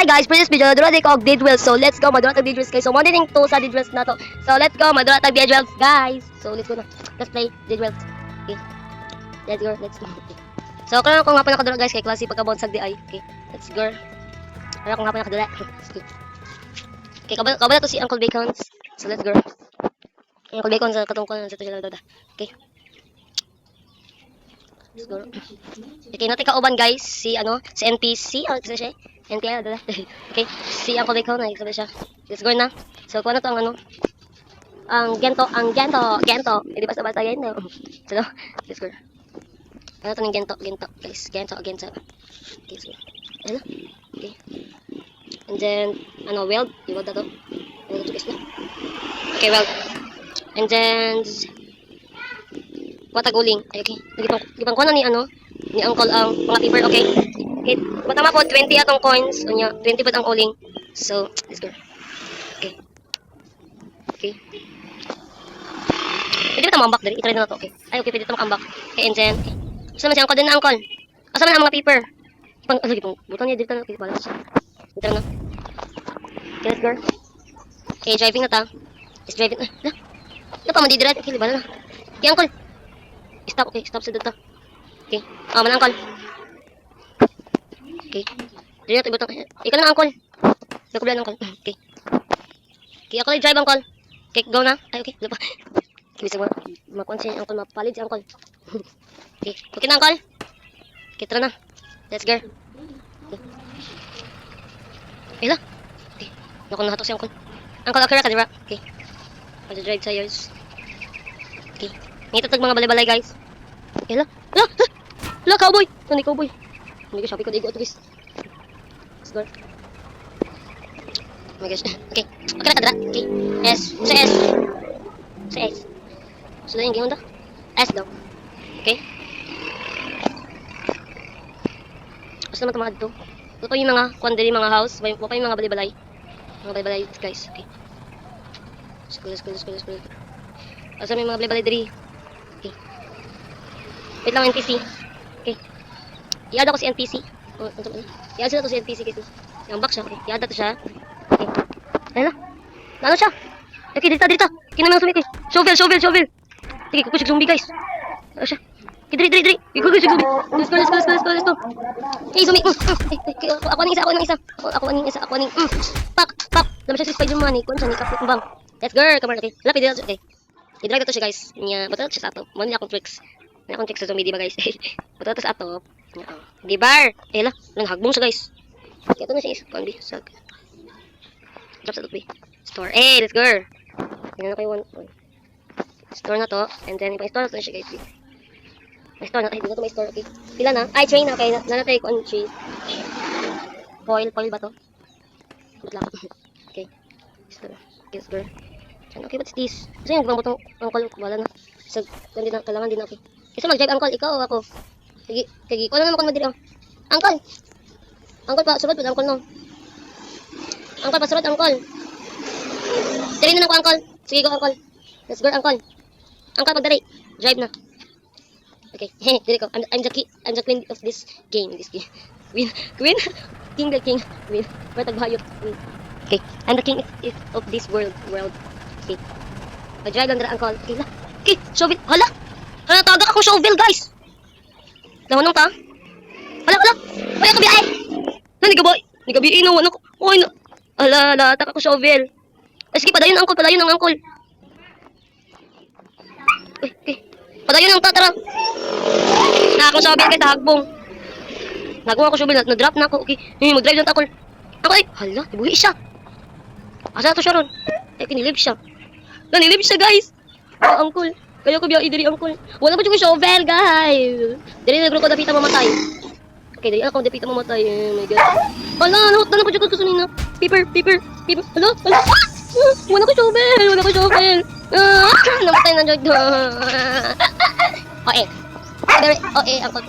Hi guys, previous video nadura di ko og dead wheels. So let's go, madura tag dead wheels guys. So mo din to sa dead wheels na to. So let's go, madura tag dead wheels guys. So let's go na. Let's play dead wheels. Okay. Let's go, let's go. Okay. So karon ko nga pa nakadura guys kay klase pagka-bonsag di ay. Okay. Let's go. Karon ko nga pa nakadura. Okay, kabala to si Uncle Bacons. So let's go. Uncle Bacon sa katungkol sa to sila dada. Okay. Let's go. Okay, natin kauban guys si si NPC kasi siya. NPL dada. Okay, si Uncle Bacon na sabi siya. Let's go na. So kuha na to ang gento. Hindi basta-basta gento. So, let's go. Ano to ng gento, guys. Gento. Okay, let's go. Ano? Okay. And then, weld. Weld na to. Weld to guys na. Okay, weld. And then, uling. Ay, okay. Gipang kuha na ni Uncle ang mga paper, okay? Okay. Matama po, 20 atong coins. Unya, 20 po ang uling. So, let's go. Okay. Okay. Pwede ba ito mambak dali? I-try na to, okay. Ay, okay, pwede ito makambak. Okay, and then, okay. Asa man si Uncle din na Uncle? Asa man ang mga paper? Ipang butang niya dito na, okay, balance. Ito na. Okay, let's go. Okay, driving na ta. Let's driving na. Ano pa, mandidirat? Okay, libala na. Okay, Uncle. Stop, okay, stop sa dito. Okay, man Uncle. Okay. Dito na ito butang. Ikaw na Uncle. Nagkubilan Uncle. Okay. Okay, ako drive Uncle. Okay, go na. Ay, okay, lupa. Bisa mo makuha si Uncle, mapalit si Uncle. Okay, okay na Uncle. Okay, tara na. Let's go. Okay la. Okay, naku nahatok si Uncle. Uncle, okay ra ka, diba? Okay. Mag-drive sa yours. Okay. Ngito tag mga balay-balay guys. Okay la. La, cowboy. Ano ni cowboy? Hindi ko sabi ko digo ito guys. Let's go. Oh my gosh. Okay. Okay ra ka, dira. Okay. S. Sa S. Sa S. So, yung gihon daw. S daw. Okay? Basta naman tamad to. Ito pa yung mga kwandali, mga house. Ito pa yung mga balay-balay. Mga balay-balay, guys. Okay. Let's go. Basta may mga balay-balay diri. Okay. Wait lang, NPC. Okay. I-add ako si NPC. I-add sila to si NPC kasi. Yung back siya. Okay. I-add to siya. Okay. Ayun na. Ano siya? Okay, dito. Kinamang sumit eh. Shovel. Sige, kukusig zombie guys. Ano siya? Diri. Kukusig zombie. Let's go. Hey, zombie. Ako ang isa. Pak. Laman siya si Spider-Man eh. Kung saan ikapit ng bang. Let's go. Come on, okay. Lapit dito. Okay. I-drag na to siya guys. Bato siya sa ato. Mano niya akong tricks. May akong tricks sa zombie, diba guys? Bato sa ato. Diba? Eh la. Lang hagbong siya guys. Okay, ito na siya is. Kundi. Drop sa tupi. Store. Hey, let's go. Tingnan na kayo one. Store na to. And then, ipang-store na to siya guys. May store na. Ay, dito to may store. Okay. Pila na? Ay, train na. Okay, nanatay ko ang tree. Foil ba to? Good luck. Okay. Store. Yes, girl. Okay, what's this? Kasi yung butong Uncle, wala na. So, kailangan din na, okay. Kasi mag-drive Uncle, ikaw o ako? Kagi. Wala naman ako madiri, oh. Uncle, pa, surod pa, Uncle, no? Uncle, pa, surod, Uncle. Dali na lang ko, Uncle. Sige, go, Uncle. Let's go, Uncle. Uncle, magdari. Drive na. Okay, dali ko. I'm the queen of this game. Queen. King the king. Queen. Matagbayot. Okay, I'm the king of this world. Okay. Mag-drive lang dara, Uncle. Okay, la. Okay, shovel. Hala! Tagak akong shovel, guys. Lawan nung ta. Hala. Ay, ako biyahe. Nigabi, inawan ako. Oy, na. Hala, taka ko shovel. Sige, padayon ang Uncle. Okay. Padayon ang tatara. Akong shovel kay tahagbong. Nagawa ko shovel, na-drop na ako. Okay, mag-drive lang Uncle. Ako ay, hala, ibuhi siya. Asa to siya ron? Ay, pinilib siya. Nanilib siya, guys. Uncle. Kaya ko biya idiri, Uncle. Wala pa yung shovel, guys. Dali na ko dapita mamatay. Okay, dali ako dapita mamatay. Oh my god. Hala, nahot na po yung kasunina. Paper. Hala. Wala ko shovel. Namatay na dyan. OA, Uncle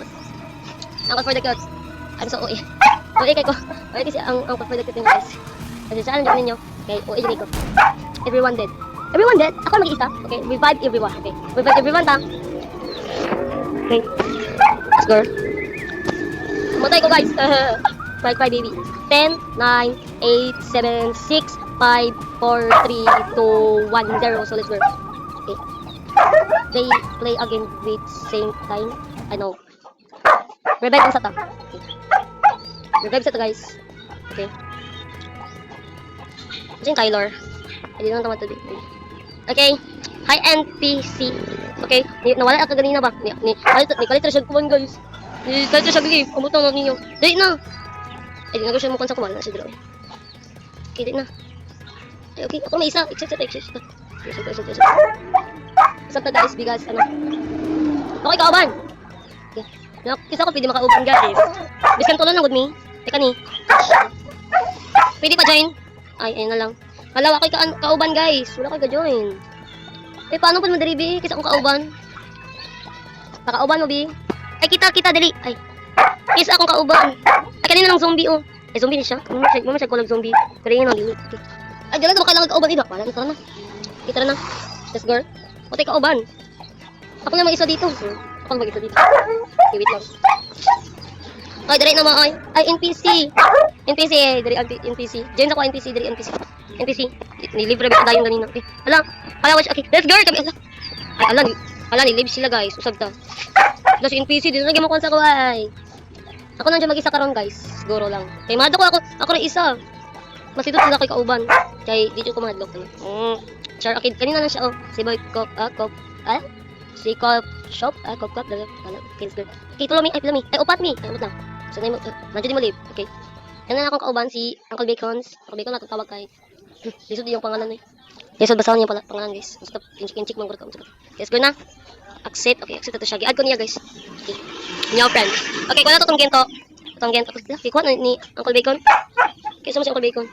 for the gods. I'm so OA. OA kay ko. OA kasi ang Uncle for the gods guys. Kasi saan dyan ninyo? Okay, OA dyan ko. Everyone dead. Ako mag-isa. Okay, revive everyone. Okay, revive everyone ta. Okay. Let's go. Matay ko guys. cry, cry, baby. 10, 9, 8, 7, 6, 5, 4, 3, 2, 1, 0. So let's go. Okay. They play again with same time. I know. Revive sa ta. Okay. Revive sa ta, guys. Okay. Kasi yung Tyler. Hindi naman tama today. Okay. Hi, NPC. Okay. Nawala ka ganina ba? Ni kalit siya kuman, guys. Ni kalit siya gili. Kumutang na ninyo. Dali na. Ay, di na ko siya mukhang sa kuman. Nasa dalawa. Okay, dali na. Ay, okay. Ako may isa. Exit. Basta guys, bigas, ano. Okay, kauban. Okay. Kisa ko pwede makauban, guys. Biskan tulon lang with me. Teka ni. Pwede pa join? Ay, ayun na lang. Wala ako kauban, guys. Wala kayo ka-join. Eh, paano po mo dali, bi? Kisa akong kauban. Pakauban mo, bi? Ay, kita, dali. Ay. Kisa akong kauban. Ay, kanina lang zombie, oh. Ay, zombie na siya. Mama siya kulag zombie. Kanina lang, okay. Ay, dala na ba kailangan kauban, iba? Wala, tara na. Okay, tara na. Let's go. O, tayo kauban. Ako na mag-isa dito. Ako na mag-isa dito. Okay, wait lang. Ay, dari na ay. Ay, NPC. NPC, dari NPC. Join ako NPC, dari NPC. NPC. Nilibre ba dayon ganina? Okay. Ala, siya. Okay, let's go. Kami ala. Ay, ala nilibre sila, guys. Usab ta. Plus NPC dito lagi mo kon sa ko ay. Ako nandiyan mag-isa karon, guys. Siguro lang. Kay madlo ko ako ra isa. Masidot sila kay kauban. Kay dito ko madlo ko. Char akid kanina lang siya, oh. Si Boy Cop, si Cop Shop, Cop, dala. Okay, let's go. Okay, follow me. Ay, upat me. Ay, lang. So, nandiyan mo live. Okay. Yan na akong kauban, si Uncle Bacons. Uncle Bacon, natutawag kay. Lisod yung pangalan eh. Lisod, basahan niya pangalan, guys. Basta, inchik mo ko. Let's go na. Accept. Okay, accept ito siya. Gi-add ko niya, guys. Okay. New friend. Okay, kung na ito itong gento. Okay, kuha ni Uncle Bacon. Okay, saan mo si Uncle Bacon?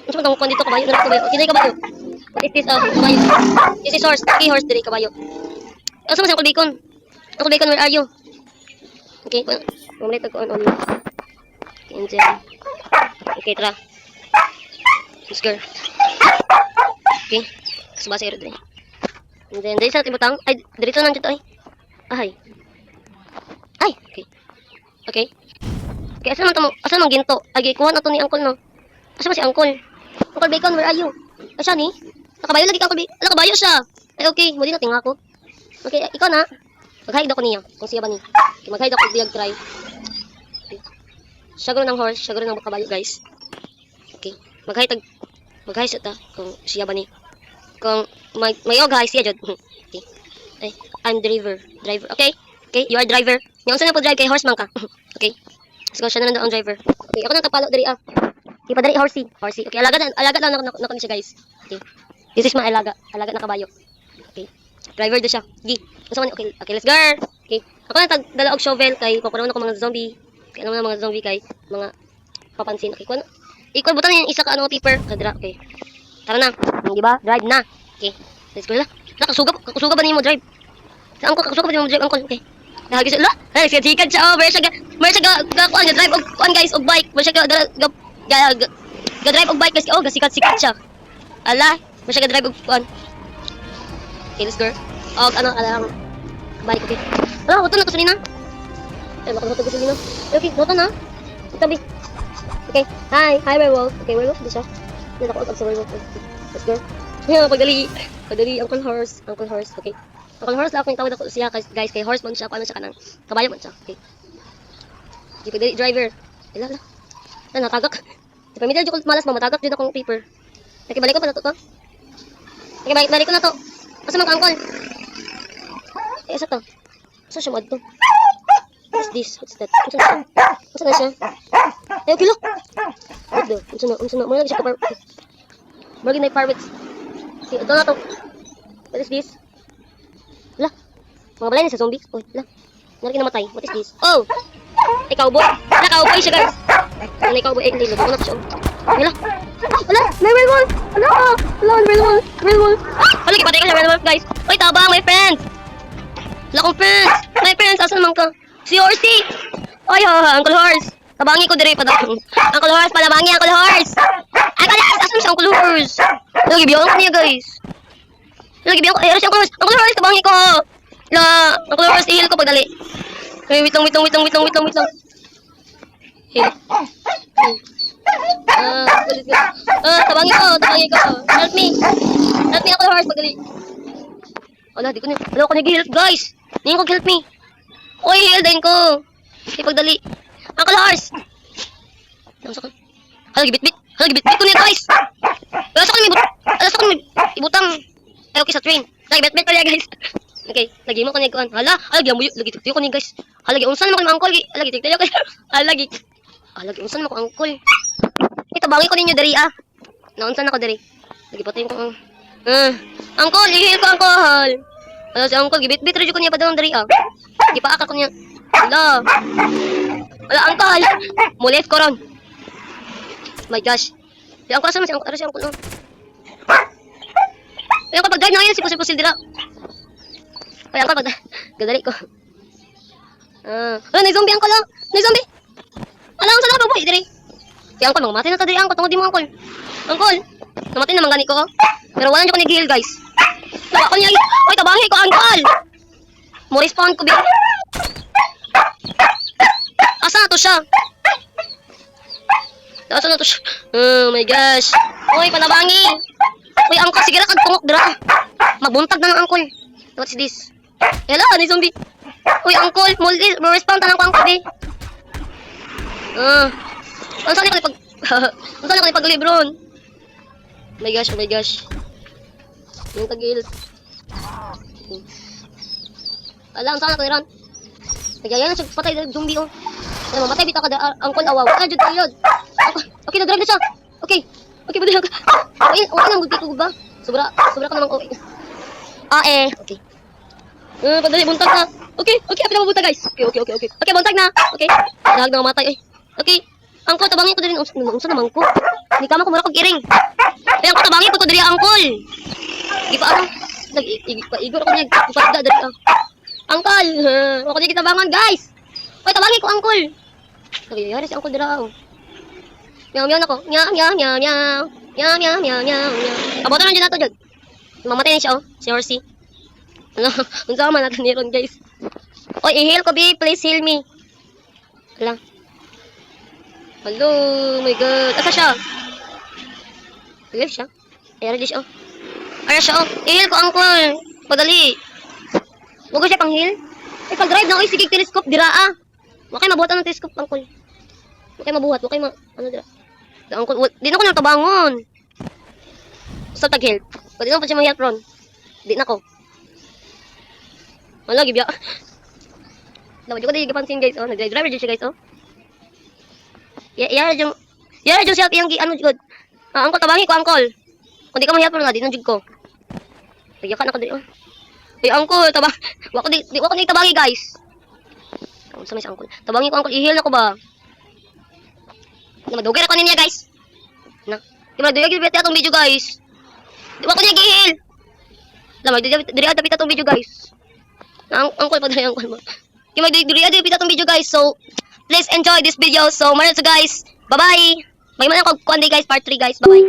Ano siya matang dito, kabayo? Kinay kabayo. What is this? Kabayo. This is horse. Okay, horse diri, kabayo. Ano saan mo si Uncle Bacon? Uncle Bacon, where are you? Okay, mamalik ko on. Okay, Angel. Okay, tara. Let's go. Okay. Kasabasa yun dito. And then, dahil sa ating butang. Ay, dito lang dito ay. Ay, okay. Okay. Okay, asan man ginto? Ay, kuha na to ni Uncle, no? Asa ba si Uncle? Uncle Bacon, where are you? Asa ni? Nakabayo lagi ka, Uncle Bacon. Nakabayo siya. Ay, okay. Muli na tinga ko. Okay, ikaw na. Mag-hide ako niya. Kung siya ba ni. Okay, mag-hide ako. Biyag try. Okay. Siya ng horse. Siya ng kabayo, guys. Okay. Mag-hide siya ta. Kung siya ba ni. Kung may guys siya dyan. Okay. Ay, I'm driver. Okay. Okay, you are driver. Yung saan na po drive kay horse man ka. Okay. Let's go. Siya na ang driver. Okay, ako na tapalo dari ah. Okay, padari horsey. Okay, alaga lang na siya, guys. Okay. This is my alaga na kabayo. Okay. Driver do siya. Gi. Okay, let's go. Okay. Ako na dala og shovel kay kukunaon ako mga zombie. Kay alam na mga zombie kay mga papansin. Okay, kuno. Ikaw butan yung isa ka ano paper. Kadra. Okay. Tara na. Di ba? Drive na. Okay. Let's go na. Kasuga ba nimo drive? Sa angko kasuga ba nimo drive angko? Okay. Lagi siya. Ay, siya tikad siya. Oh, siya kuan drive og kuan guys og bike. Siya ga drive og bike guys. Oh, gasikat siya. Ala, siya ga drive og kuan. Okay, let's go. Og alang bike, okay. Ala, hoto na to kanina. Ay, makahoto ko kanina. Okay, hoto na. Tabi. Okay. Hi, werewolf. Okay, werewolf di siya. Dito ako sa werewolf. Let's go. Yeah, pagdali Uncle Horse. Okay. Uncle Horse lang ako yung tawad ako siya, guys, kay horse man siya, paano siya kanang kabayo man siya. Okay. Di pagdali driver. Ala. Natagak. Di pa midal di ko malas matagak din akong paper. Okay, balik ko pa na to. Okay, balik ko na to. Asa man ka, Uncle? Eh, asa to? Asa siya mo to? What's this? What's that? Asa na siya? Ay, okay lo. What do? Unsa na? Muna siya ka Morgan na pirates. Okay, ito na to. What is this? La. Mga balay na sa zombie. Oh, la. Nari namatay. What is this? Oh! Ay, cowboy. Ala, cowboy siya, guys. Ay, cowboy. Ay, hindi. Lago na siya. Ala. Ala, may werewolf. Ala, werewolf. Ala, kipatay ka siya, werewolf, guys. Uy, tabang, my friends. Ala, kong friends. My friends, asan naman ka? Si Horsey. Ay, Uncle Horse. Tabangi ko dire pa daw. Uncle Horse, palabangi, Uncle Horse. Uncle Horse, asan siya, Uncle Horse? Lagi biyaw ko niya, guys. Lagi biyaw ko. Ay, Uncle Horse. Uncle Horse, tabangi ko. La, Uncle Horse, ihil ko pagdali. Ay, wait lang. Heal. Tabangin ko. Help me. Help me, Uncle Horse, pagdali. Wala, di ko na. Wala ko nag-help, guys. Hindi ko help me. Uy, heal din ko. Sige, pagdali. Uncle Horse. Hala, gibit-bit ko niya, guys. Alas ako may ibutang. Ay, okay, sa train. Lagi, bet pala, guys. Okay, lagi mo ko niya kuhan. Hala, lagi tuyo ko niya, guys. Hala, lagi, unsan mo ko ni Uncle. Lagi, tigtayo kayo. Lagi, unsan mo ko, Uncle. Itabangi ko ninyo dari naunsan ako dari. Lagi patayin ko Uncle, ihil ko Uncle. Ano si Uncle, gibit-bit rin ko niya pa doon dari Gipaaka ko niya. Wala, Uncle. Mulef ko ron. My gosh. Si Uncle, asa man si Uncle? Ano si Uncle? Ay, Uncle, pag-drive na ngayon, si pusil-pusil dira. Ay, Uncle, gadali ko. Nag-zombie, Uncle, nag-zombie. Alam, saan ako, boy, dari. Si Uncle, mamatay na ka dari, Uncle. Tungod di mo, Uncle. Uncle, namatay naman gani ko. Pero wala nyo ko nag-heal, guys. Tawa ko niya. Uy, tabahi ko, Uncle. Mo respawn ko, bi. Asa na to siya? Asa na to siya? Oh my gosh. Uy, palabangi. Uy, Uncle, sige na kagtungok, dira. Magbuntag na ng Uncle. What's this? Hello, ni zombie. Uy, Uncle, mo respawn tanang ko, Uncle, bi. Saan ako ipag-libron? Oh my gosh. Yung tagil. Alam, saan ako niran? Nagyayan na siya, patay na zombie, oh. Ano, mamatay bita ka da, Uncle, awaw. Ano, dyan tayo. Okay, nag-drive na siya. Okay, ba din ako. Okay lang, gudpi ko ba? Sobra ka namang okay. Okay. Pagdali, buntag na. Okay, apit na mabuntag, guys. Okay, buntag na. Okay, nahag na mamatay, eh. Okay, Uncle, tabangin ko din. Unsa naman ko? Hindi ka mura kong iring. Ay, Uncle, tabangin ko din, Uncle. Di pa igor ako niya. Ipadda dari. Uncle, ako niya kitabangan, guys. Ay, tabangin ko, Uncle. Nagyayari si Uncle dira. Meow ako. Meow. Kabotan lang dyan nato dyan. Mamatay na siya, oh. Si Horsey. Ano, unsa man natin niron, guys. Oy, i-heal ko, B. Please heal me. Wala. Hello, my God. Asa siya? Alive siya? Ayara di siya, oh. Ayara siya, oh. I-heal ko, Uncle. Padali. Huwag ko siya pang heal. Ay, pag-drive na, oy, sige, telescope, dira, Huwag kayo mabuhat ng telescope, Uncle. Huwag kayo mabuhat, ano, dira. Uncle, di na ko natabangon. Basta tag-heal. Pwede na pa siya ma-heal, Ron. Di na ko. Wala, gibya. Dapat ko di gipansin, guys, oh. Nag-driver dyan siya, guys, oh. Yara yung self yung ano jud. Uncle, tabangi ko, Uncle. Kung di ka ma-help na, di na jud ko. Nagyakan ako di, oh. Ay, Uncle, wako di tabangi, guys. Kamusta may si Uncle? Tabangi ko, Uncle, i-heal na ko ba? Madugay ako niya, guys. Na. Di madugay atong video, guys. Di wako niya i-heal. Lamay, diri ada pita tong video, guys. Uncle, padali, Uncle mo. Di diri ada pita tong video, guys. So, please enjoy this video. So, maraming guys. Bye-bye. May man ako kundi guys, part 3 guys. Bye-bye.